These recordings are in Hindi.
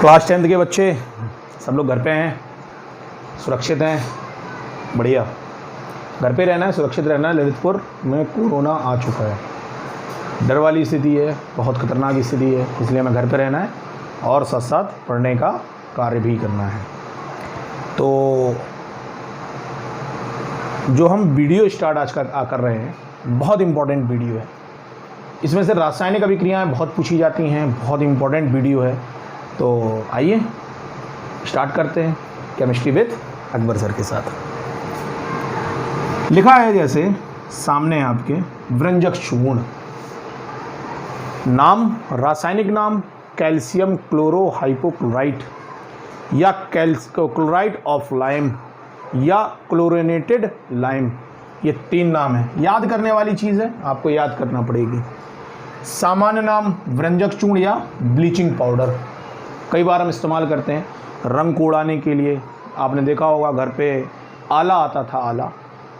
क्लास 10 के बच्चे सब लोग घर पे हैं, सुरक्षित हैं, बढ़िया। घर पे रहना है, सुरक्षित रहना है। ललितपुर में कोरोना आ चुका है, डर वाली स्थिति है, बहुत खतरनाक स्थिति है, इसलिए हमें घर पे रहना है और साथ साथ पढ़ने का कार्य भी करना है। तो जो हम वीडियो स्टार्ट आज कर रहे हैं, बहुत इम्पोर्टेंट वीडियो है। इसमें से रासायनिक अभिक्रियाएं बहुत पूछी जाती हैं, बहुत इम्पोर्टेंट वीडियो है। तो आइए स्टार्ट करते हैं केमिस्ट्री विद अकबर सर के साथ। लिखा है जैसे सामने आपके व्यंजक चूर्ण, नाम रासायनिक नाम कैल्शियम क्लोरोहाइपोक्लोराइट या क्लोराइड ऑफ लाइम या क्लोरिनेटेड लाइम, ये 3 नाम है। याद करने वाली चीज़ है, आपको याद करना पड़ेगी। सामान्य नाम व्यंजक चूर्ण या ब्लीचिंग पाउडर, कई बार हम इस्तेमाल करते हैं रंग को उड़ाने के लिए। आपने देखा होगा घर पे आला आता था, आला,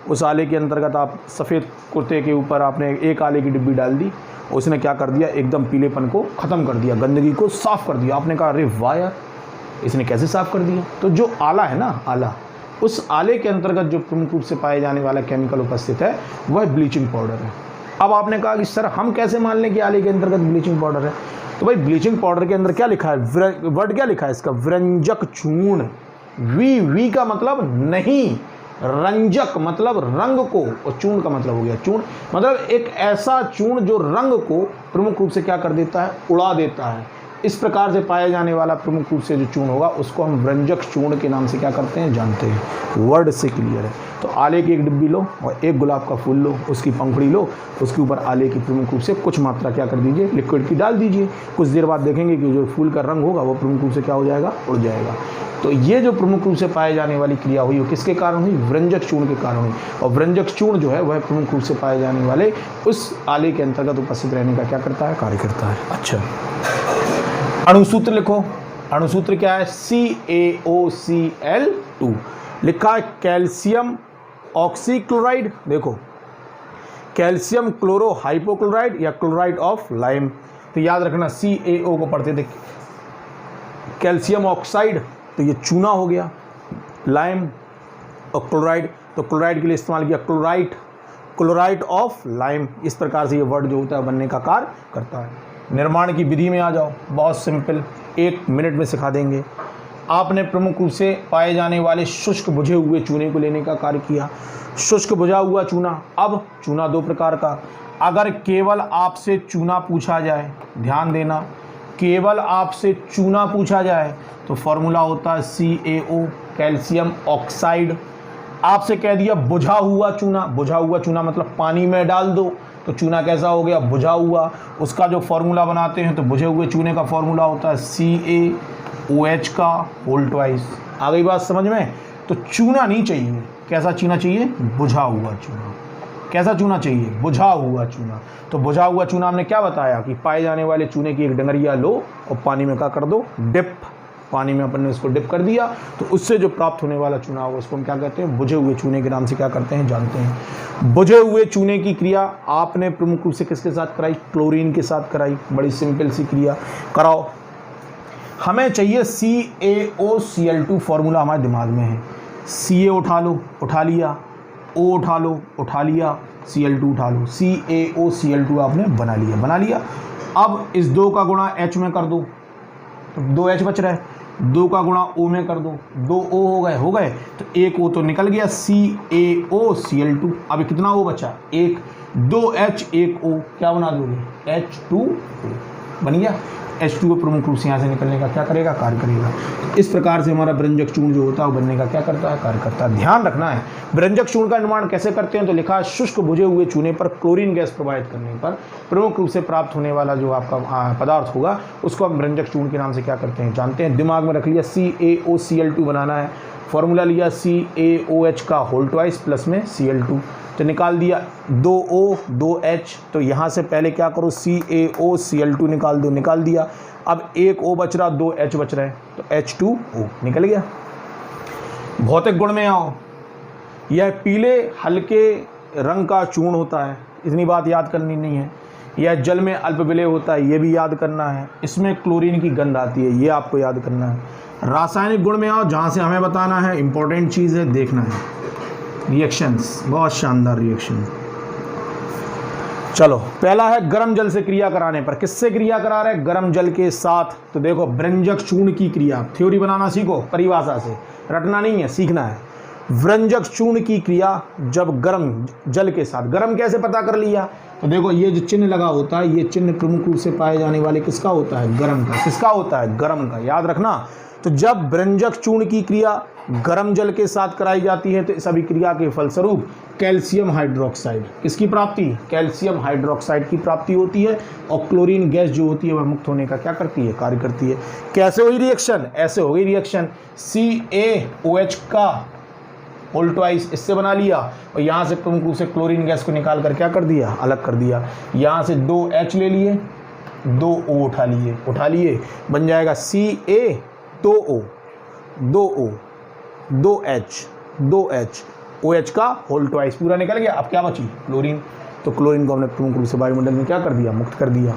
उस आले के अंतर्गत आप सफ़ेद कुर्ते के ऊपर आपने एक आले की डिब्बी डाल दी, उसने क्या कर दिया, एकदम पीलेपन को ख़त्म कर दिया, गंदगी को साफ़ कर दिया। आपने कहा अरे वाह यार, इसने कैसे साफ़ कर दिया। तो जो आला है ना, आला, उस आले के अंतर्गत जो प्रमुख रूप से पाए जाने वाला केमिकल उपस्थित है वह ब्लीचिंग पाउडर है। अब आपने कहा कि सर हम कैसे मान लें कि आले के अंतर्गत ब्लीचिंग पाउडर है। तो भाई ब्लीचिंग पाउडर के अंदर क्या लिखा है, वर्ड क्या लिखा है इसका, व्यंजक चूर्ण। वी का मतलब नहीं, रंजक मतलब रंग को, और चूर्ण का मतलब हो गया, चूर्ण मतलब एक ऐसा चूर्ण जो रंग को प्रमुख रूप से क्या कर देता है, उड़ा देता है। इस प्रकार से पाया जाने वाला प्रमुख रूप से जो चूर्ण होगा उसको हम व्यंजक चूर्ण के नाम से क्या करते हैं, जानते हैं। वर्ड से क्लियर है। तो आले की एक डिब्बी लो और एक गुलाब का फूल लो, उसकी पंखुड़ी लो, उसके ऊपर आले की प्रमुख रूप से कुछ मात्रा क्या कर दीजिए, लिक्विड की डाल दीजिए। कुछ देर बाद देखेंगे कि जो फूल का रंग होगा वो प्रमुख रूप से क्या हो जाएगा, उड़ जाएगा। तो ये जो प्रमुख रूप से पाए जाने वाली क्रिया हुई वो किसके कारण हुई, व्यंजक चूर्ण के कारण हुई। और व्यंजक चूर्ण जो है वह प्रमुख रूप से पाए जाने वाले उस आले के अंतर्गत उपस्थित रहने का क्या करता है, कार्य करता है। अच्छा, अणुसूत्र लिखो। अणुसूत्र क्या है, CaOCl2 लिखा है। कैल्शियम ऑक्सीक्लोराइड, देखो कैल्शियम क्लोरोहाइपोक्लोराइड या क्लोराइड ऑफ लाइम। तो याद रखना CaO को पढ़ते थे, कैल्शियम ऑक्साइड तो ये चूना हो गया, लाइम और क्लोराइड, तो क्लोराइड के लिए इस्तेमाल किया क्लोराइड ऑफ लाइम। इस प्रकार से ये वर्ड जो होता है बनने का कार्य करता है। निर्माण की विधि में आ जाओ, बहुत सिंपल, 1 मिनट में सिखा देंगे। आपने प्रमुख रूप से पाए जाने वाले शुष्क बुझे हुए चूने को लेने का कार्य किया। शुष्क बुझा हुआ चूना, अब चूना 2 प्रकार का। अगर केवल आपसे चूना पूछा जाए, ध्यान देना, केवल आपसे चूना पूछा जाए तो फॉर्मूला होता है CaO, कैल्शियम ऑक्साइड। आपसे कह दिया बुझा हुआ चूना, बुझा हुआ चूना मतलब पानी में डाल दो तो चूना कैसा हो गया, बुझा हुआ। उसका जो फॉर्मूला बनाते हैं तो बुझे हुए चूने का फॉर्मूला होता है CaOH का होल ट्वाइस। आ गई बात समझ में। तो चूना नहीं चाहिए, कैसा चूना चाहिए, बुझा हुआ चूना। कैसा चूना चाहिए, बुझा हुआ चूना। तो बुझा हुआ चूना हमने क्या बताया कि पाए जाने वाले चूने की एक डंगरिया लो और पानी में क्या कर दो, डिप, पानी में अपन ने उसको डिप कर दिया तो उससे जो प्राप्त होने वाला चूना होगा उसको हम क्या कहते हैं, बुझे हुए चूने के नाम से क्या करते हैं, जानते हैं। बुझे हुए चूने की क्रिया आपने प्रमुख रूप से किसके साथ कराई, क्लोरीन के साथ कराई। बड़ी सिंपल सी क्रिया कराओ। हमें चाहिए CaOCl2, फॉर्मूला हमारे दिमाग में है। Ca उठा लो, उठा लिया, O उठा लो, उठा लिया, Cl2 उठा लो, CaOCl2 आपने बना लिया। अब इस 2 का गुणा H में कर दो तो 2H बच रहा है, 2 का गुणा O में कर दो, 2 O हो गए तो 1 O तो निकल गया, CaOCl2। अब कितना O बचा, 1, 2H 1 O, क्या बना दोगे, H2O बन गया। H2O प्रमुख रूप से यहाँ से निकलने का क्या करेगा, कार्य करेगा। तो इस प्रकार से हमारा व्यंजक चूर्ण जो होता है वो बनने का क्या करता है, कार्य करता है। ध्यान रखना है व्यंजक चूर्ण का निर्माण कैसे करते हैं। तो लिखा है शुष्क बुझे हुए चूने पर क्लोरीन गैस प्रवाहित करने पर प्रमुख रूप से प्राप्त होने वाला जो आपका पदार्थ होगा उसको हम व्यंजक चूर्ण के नाम से क्या करते हैं, जानते हैं। दिमाग में रख लिया, CaOCl2 बनाना है, फॉर्मूला लिया CaOH का होल ट्वाइस प्लस में Cl2, तो निकाल दिया 2O 2H। तो यहाँ से पहले क्या करो, CaOCl2 निकाल दिया। अब 1 O बच रहा, 2H बच रहा है तो H2O निकल गया। भौतिक गुण में आओ, यह पीले हल्के रंग का चूर्ण होता है, इतनी बात याद करनी नहीं है। यह जल में अल्प विलेय होता है, ये भी याद करना है। इसमें क्लोरीन की गंध आती है, ये आपको याद करना है। रासायनिक गुण में आओ, जहाँ से हमें बताना है, इंपॉर्टेंट चीज़ है, देखना है। रिएक्शंस, बहुत शानदार रिएक्शन। चलो, पहला है गर्म जल से क्रिया कराने पर। किससे क्रिया करा रहे हैं? गर्म जल के साथ। तो देखो, व्यंजक चूर्ण की क्रिया, थ्योरी बनाना सीखो, परिभाषा से रटना नहीं है, सीखना है। व्यंजक चूर्ण की क्रिया जब गर्म जल के साथ। गर्म कैसे पता कर लिया? तो देखो, ये जो चिन्ह लगा होता है, ये चिन्ह प्रमुख रूप से पाए जाने वाले किसका होता है? गर्म का। किसका होता है? गर्म का, याद रखना। तो जब व्यंजक चूर्ण की क्रिया गर्म जल के साथ कराई जाती है तो इस अभिक्रिया के फलस्वरूप कैल्शियम हाइड्रोक्साइड, किसकी प्राप्ति? कैल्शियम हाइड्रोक्साइड की प्राप्ति होती है, और क्लोरीन गैस जो होती है वह मुक्त होने का क्या करती है? कार्य करती है। कैसे हुई रिएक्शन? ऐसे हो गई रिएक्शन, CaOH का होल ट्वाइस इससे बना लिया, और यहाँ से प्रमुख रूप से क्लोरीन गैस को निकाल कर क्या कर दिया? अलग कर दिया। यहाँ से 2H ले लिए, 2O उठा लिए, बन जाएगा Ca 2O 2O 2H OH का होल ट्वाइस पूरा निकल गया। अब क्या बची? क्लोरीन। तो क्लोरीन को हमने प्रमुख रूप से वायुमंडल में क्या कर दिया? मुक्त कर दिया।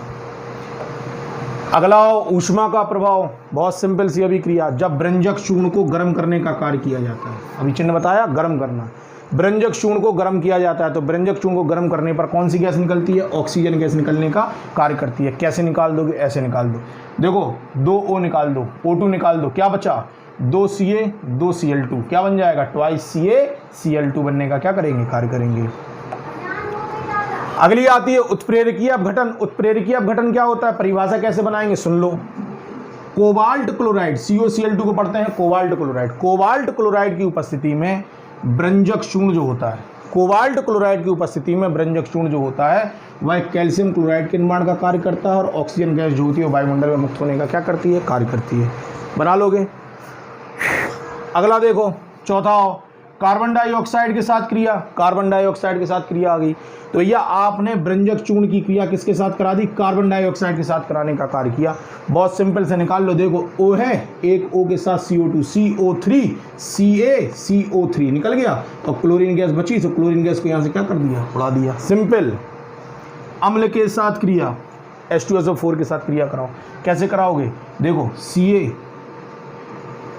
अगला ऊष्मा का प्रभाव, बहुत सिंपल सी अभिक्रिया। जब व्यंजक चूर्ण को गर्म करने का कार्य किया जाता है, अभी चिन्ह बताया, गर्म करना। व्यंजक चूर्ण को गर्म किया जाता है तो व्यंजक चूर्ण को गर्म करने पर कौन सी गैस निकलती है? ऑक्सीजन गैस निकलने का कार्य करती है। कैसे निकाल दोगे? ऐसे निकाल दो। देखो, 2O निकाल दो, O2 निकाल दो, क्या बचा? 2Ca 2Cl2, क्या बन जाएगा? ट्वाइस CaCl2 बनने का क्या करेंगे? कार्य करेंगे। अगली आती है उत्प्रेरकीय अपघटन। उत्प्रेरकीय अपघटन क्या होता है? परिभाषा कैसे बनाएंगे? सुन लो। कोबाल्ट क्लोराइड, COCl2 को पढ़ते हैं, कोबाल्ट क्लोराइड। कोबाल्ट क्लोराइड की उपस्थिति में व्यंजक चूर्ण जो होता है, कोबाल्ट क्लोराइड की उपस्थिति में व्यंजक चूर्ण जो होता है वह कैल्शियम क्लोराइड के निर्माण का कार्य करता है, और ऑक्सीजन गैस जो होती है वायुमंडल में मुक्त होने का क्या करती है? कार्य करती है। बना लोगे। अगला देखो, चौथा, कार्बन डाइऑक्साइड के साथ क्रिया। कार्बन डाइऑक्साइड के साथ क्रिया आ गई, तो यह आपने व्यंजक चूर्ण की क्रिया किसके साथ करा दी? कार्बन डाइऑक्साइड के साथ कराने का कार्य किया। बहुत सिंपल से निकाल लो। देखो, O है, एक O के साथ CO2, CO3 CaCO3 निकल गया, और क्लोरीन गैस बची, तो क्लोरीन गैस को यहाँ से क्या कर दिया? उड़ा दिया। सिंपल। अम्ल के साथ क्रिया, H2SO4 के साथ क्रिया कराओ। कैसे कराओगे? देखो,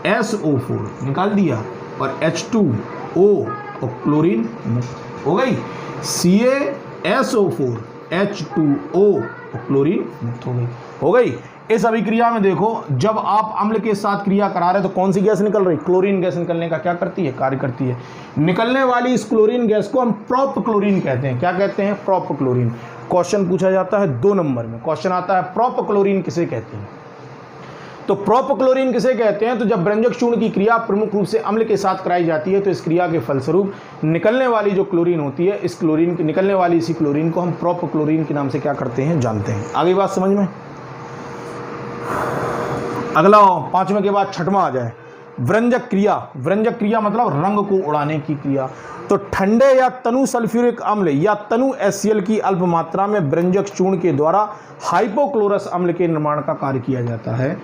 CaSO4 निकाल दिया, और H2O और क्लोरीन हो गई। CaSO4 H2O और क्लोरीन मुक्त हो गई। इस अभिक्रिया में देखो, जब आप अम्ल के साथ क्रिया करा रहे तो कौन सी गैस निकल रही? क्लोरीन गैस निकलने का क्या करती है? कार्य करती है। निकलने वाली इस क्लोरीन गैस को हम प्रोप क्लोरीन कहते हैं। क्या कहते हैं? Prop chlorine. क्वेश्चन पूछा जाता है 2 नंबर में, क्वेश्चन आता है प्रोप क्लोरीन किसे कहते हैं? तो प्रोप क्लोरीन किसे कहते हैं? तो जब व्यंजक चूर्ण की क्रिया प्रमुख रूप से अम्ल के साथ कराई जाती है तो इस क्रिया के फलस्वरूप निकलने वाली जो क्लोरीन होती है, इस क्लोरीन की निकलने वाली इसी क्लोरीन को हम प्रोप क्लोरीन के नाम से क्या करते हैं? जानते हैं। आगे बात समझ में? अगला 5वें के बाद 6वां आ जाए, व्यंजक क्रिया। व्यंजक क्रिया मतलब रंग को उड़ाने की क्रिया। तो ठंडे या तनु सल्फ्यूरिक अम्ल या तनु HCl की अल्प मात्रा में व्यंजक चूर्ण के द्वारा हाइपोक्लोरस अम्ल के निर्माण का कार्य किया जाता है,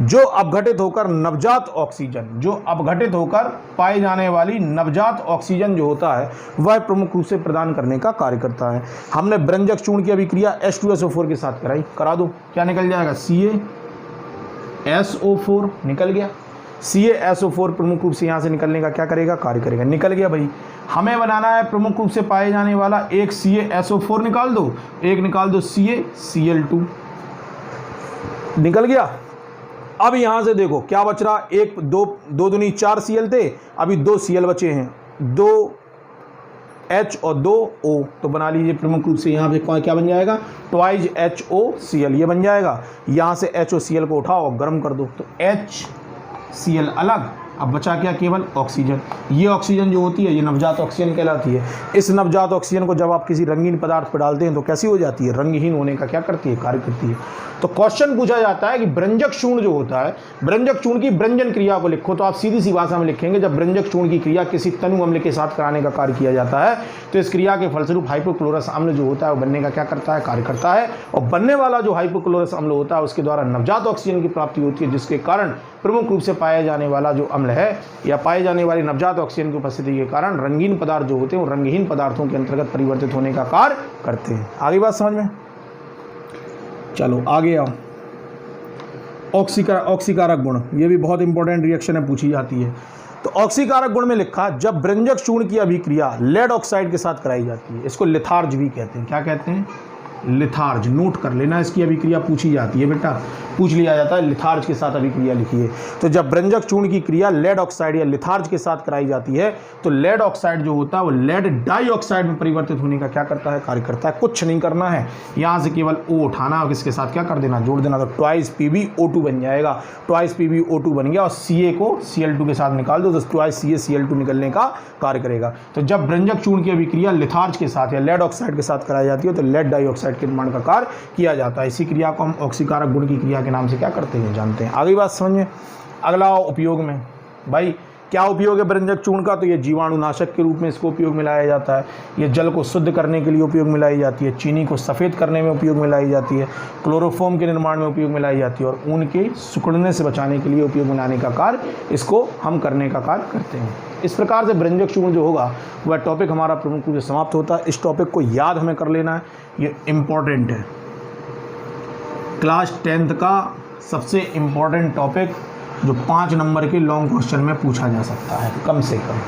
जो अपघटित होकर नवजात ऑक्सीजन, जो अपघटित होकर पाई जाने वाली नवजात ऑक्सीजन जो होता है वह प्रमुख रूप से प्रदान करने का कार्य करता है। हमने व्यंजक चूर्ण की अभिक्रिया H2SO4 के साथ कराई, करा दो, क्या निकल जाएगा? CaSO4 निकल गया। CaSO4 प्रमुख रूप से यहाँ से निकलने का क्या करेगा? कार्य करेगा। निकल गया भाई। हमें बनाना है प्रमुख रूप से पाए जाने वाला, एक CaSO4 निकाल दो, एक निकाल दो CaCl2, निकल गया। अब यहां से देखो क्या बच रहा, 1 2 2 दूनी 4 Cl थे, अभी 2 Cl बचे हैं, 2 H और 2 O, तो बना लीजिए प्रमुख रूप से यहाँ पे क्या बन जाएगा? ट्वाइज HOCl, ये बन जाएगा। यहाँ से HOCl को उठाओ और गर्म कर दो, तो HCl अलग, अब बचा क्या? केवल ऑक्सीजन। ये ऑक्सीजन जो होती है ये नवजात ऑक्सीजन कहलाती है। इस नवजात ऑक्सीजन को जब आप किसी रंगीन पदार्थ पर डालते हैं तो कैसी हो जाती है? रंगहीन होने का क्या करती है? कार्य करती है। तो क्वेश्चन पूछा जाता है कि व्यंजक चूर्ण जो होता है, व्यंजक चूर्ण की व्यंजन क्रिया को लिखो, तो आप सीधी सी भाषा में लिखेंगे, जब व्यंजक चूर्ण की क्रिया किसी तनु अम्ल के साथ कराने का कार्य किया जाता है तो इस क्रिया के फलस्वरूप हाइपोक्लोरस अम्ल जो होता है वो बनने का क्या करता है? कार्य करता है। और बनने वाला जो हाइपोक्लोरस अम्ल होता है उसके द्वारा नवजात ऑक्सीजन की प्राप्ति होती है, जिसके कारण प्रमुख रूप से पाया जाने वाला जो अम्ल है या पाए जाने वाली नवजात ऑक्सीजन की उपस्थिति के कारण रंगीन पदार्थ जो होते हैं वो रंगहीन पदार्थों के अंतर्गत परिवर्तित होने का कार्य करते हैं। आगे बात समझ में? चलो आगे आओ। ऑक्सीकारक गुण, ये भी बहुत इंपॉर्टेंट रिएक्शन है, पूछी जाती है। तो ऑक्सीकारक गुण में लिखा, जब ब्रंजक चूर्ण की अभिक्रिया लेड ऑक्साइड के साथ कराई जाती है, इसको लिथार्ज भी कहते हैं। क्या कहते हैं? लिथार्ज। नोट कर लेना, इसकी अभिक्रिया पूछी जाती है बेटा, पूछ लिया जाता है, लिथार्ज के साथ अभिक्रिया लिखिए। तो जब ब्रंजक चूर्ण की क्रिया लेड ऑक्साइड या लिथार्ज के साथ कराई जाती है तो लेड ऑक्साइड जो होता है वो लेड डाइऑक्साइड में परिवर्तित होने का क्या करता है? कार्य करता है। कुछ नहीं करना है, यहाँ से केवल O उठाना और इसके साथ क्या कर देना? जोड़ देना। तो ट्वाइस PbO2 बन जाएगा। ट्वाइस PbO2 बन गया और Ca को Cl2 के साथ निकाल दो तो ट्वाइस CaCl2 निकलने का कार्य करेगा। तो जब ब्रंजक चूर्ण की अभिक्रिया लिथार्ज के साथ या लेड ऑक्साइड के साथ कराई जाती है तो लेड डाइऑक्साइड के निर्माण का कार्य किया जाता है। इसी क्रिया को हम ऑक्सीकारक गुण की क्रिया के नाम से क्या करते हैं? जानते हैं। आगे बात समझिए। अगला उपयोग में, भाई क्या उपयोग है ब्रंजक चूर्ण का? तो ये जीवाणुनाशक के रूप में इसको उपयोग में लाया जाता है। ये जल को शुद्ध करने के लिए उपयोग में लाई जाती है। चीनी को सफ़ेद करने में उपयोग में लाई जाती है। क्लोरोफॉर्म के निर्माण में उपयोग में लाई जाती है और ऊन के सिकुड़ने से बचाने के लिए उपयोग में लाने का कार्य इसको हम करने का कार्य करते हैं। इस प्रकार से ब्रंजक चूर्ण जो होगा वह टॉपिक हमारा प्रमुख रूप से समाप्त होता है। इस टॉपिक को याद हमें कर लेना है, ये इम्पॉर्टेंट है। क्लास 10th का सबसे इम्पॉर्टेंट टॉपिक जो 5 नंबर के लॉन्ग क्वेश्चन में पूछा जा सकता है कम से कम।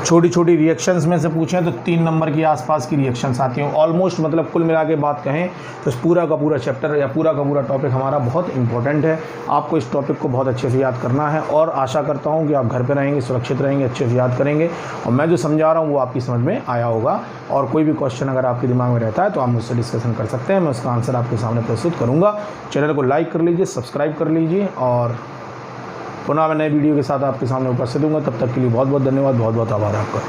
छोटी छोटी रिएक्शंस में से पूछें तो 3 नंबर के आसपास की रिएक्शंस आती हैं ऑलमोस्ट। मतलब कुल मिला के बात कहें तो पूरा का पूरा चैप्टर या पूरा का पूरा टॉपिक हमारा बहुत इंपॉर्टेंट है। आपको इस टॉपिक को बहुत अच्छे से याद करना है और आशा करता हूं कि आप घर पे रहेंगे, सुरक्षित रहेंगे, अच्छे से याद करेंगे और मैं जो समझा रहा हूं वो आपकी समझ में आया होगा। और कोई भी क्वेश्चन अगर आपके दिमाग में रहता है तो आप मुझसे डिस्कशन कर सकते हैं, मैं उसका आंसर आपके सामने प्रस्तुत करूँगा। चैनल को लाइक कर लीजिए, सब्सक्राइब कर लीजिए और पुनः मैं नए वीडियो के साथ आपके सामने उपस्थित हूँगा। तब तक के लिए बहुत बहुत धन्यवाद, बहुत बहुत आभार आपका।